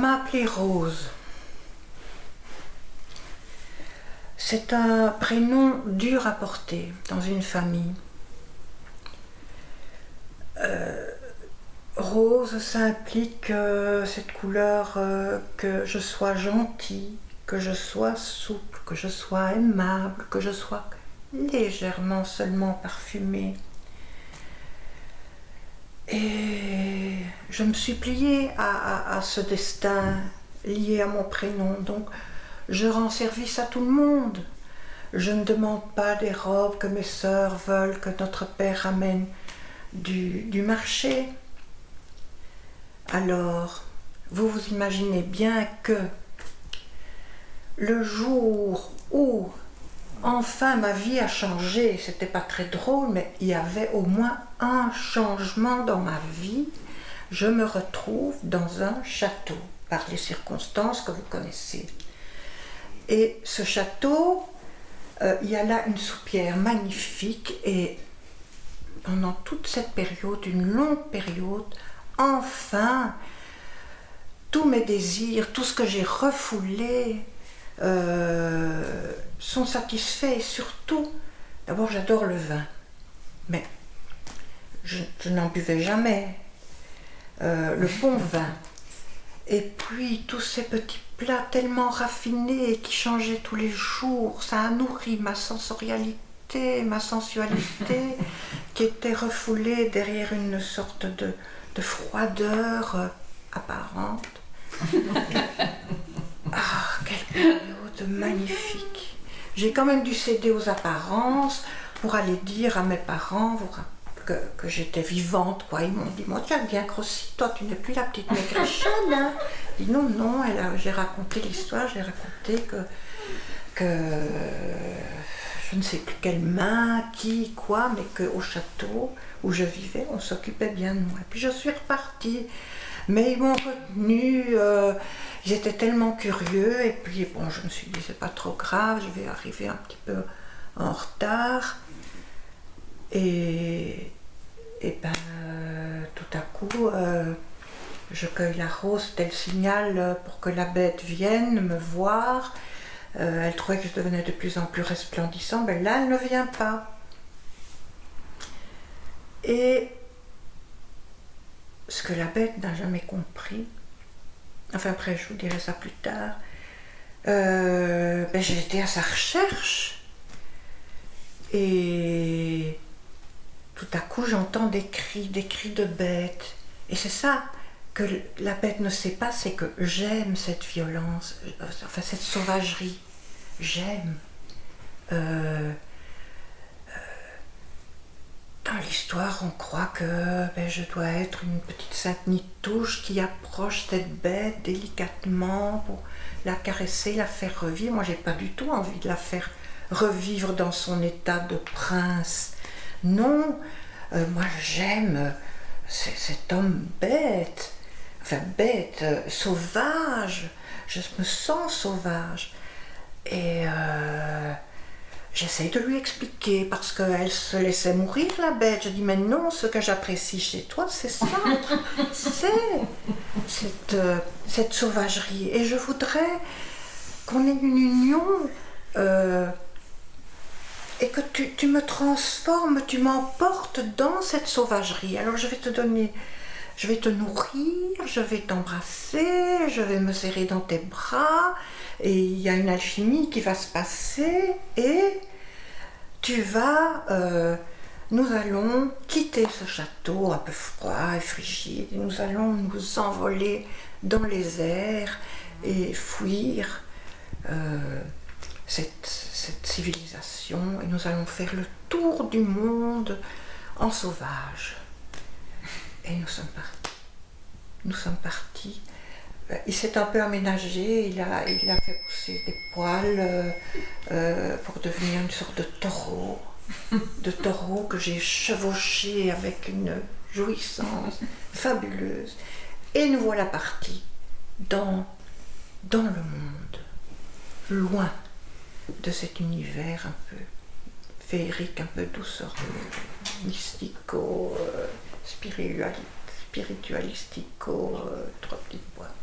m'a appelée Rose. C'est un prénom dur à porter dans une famille. Rose, ça implique cette couleur, que je sois gentille, que je sois souple, que je sois aimable, que je sois légèrement seulement parfumée. Et je me suis pliée à ce destin lié à mon prénom. Donc, je rends service à tout le monde. Je ne demande pas des robes que mes sœurs veulent que notre père ramène du marché. Alors, vous vous imaginez bien que le jour où enfin ma vie a changé, c'était pas très drôle, mais il y avait au moins un changement dans ma vie. Je me retrouve dans un château, par les circonstances que vous connaissez. Et ce château, il y a là une soupière magnifique, et pendant toute cette période, une longue période, enfin, tous mes désirs, tout ce que j'ai refoulé sont satisfaits. Et surtout, d'abord j'adore le vin, mais je n'en buvais jamais, le bon vin. Et puis tous ces petits plats tellement raffinés qui changeaient tous les jours, ça a nourri ma sensorialité, ma sensualité qui était refoulée derrière une sorte de froideur apparente. Ah, quelle période magnifique! J'ai quand même dû céder aux apparences pour aller dire à mes parents que j'étais vivante, quoi. Ils m'ont dit, moi tu as bien grossi, toi tu n'es plus la petite maigrichonne, hein. J'ai dit non, j'ai raconté l'histoire, j'ai raconté que je ne sais plus quelle main, qui, quoi, mais qu'au château où je vivais, on s'occupait bien de moi. Et puis je suis repartie, mais ils m'ont retenue, ils étaient tellement curieux, et puis bon, je me suis dit, c'est pas trop grave, je vais arriver un petit peu en retard. Et ben, tout à coup, je cueille la rose, tel signal pour que la bête vienne me voir. Elle trouvait que je devenais de plus en plus resplendissante, mais là, elle ne vient pas. Et ce que la bête n'a jamais compris, enfin après, je vous dirai ça plus tard, j'ai été à sa recherche. Et tout à coup, j'entends des cris de bête. Et c'est ça que la bête ne sait pas, c'est que j'aime cette violence, enfin cette sauvagerie. J'aime. Dans l'histoire, on croit que je dois être une petite sainte Nitouche qui approche cette bête délicatement pour la caresser, la faire revivre. Moi, j'ai pas du tout envie de la faire revivre dans son état de prince. Non, moi j'aime cet homme bête, sauvage. Je me sens sauvage. Et j'essaye de lui expliquer, parce qu'elle se laissait mourir, la bête. Je dis, mais non, ce que j'apprécie chez toi, c'est ça. C'est cette sauvagerie. Et je voudrais qu'on ait une union, et que tu me transformes, tu m'emportes dans cette sauvagerie. Alors je vais te donner, je vais te nourrir, je vais t'embrasser, je vais me serrer dans tes bras, et il y a une alchimie qui va se passer, et nous allons quitter ce château un peu froid et frigide, et nous allons nous envoler dans les airs et fuir cette civilisation, et nous allons faire le tour du monde en sauvage. Et nous sommes partis. Nous sommes partis. Il s'est un peu aménagé, il a fait pousser des poils pour devenir une sorte de taureau que j'ai chevauché avec une jouissance fabuleuse. Et nous voilà partis dans le monde, loin de cet univers un peu féerique, un peu doucereux, mystico, spiritualistico, trois petits points.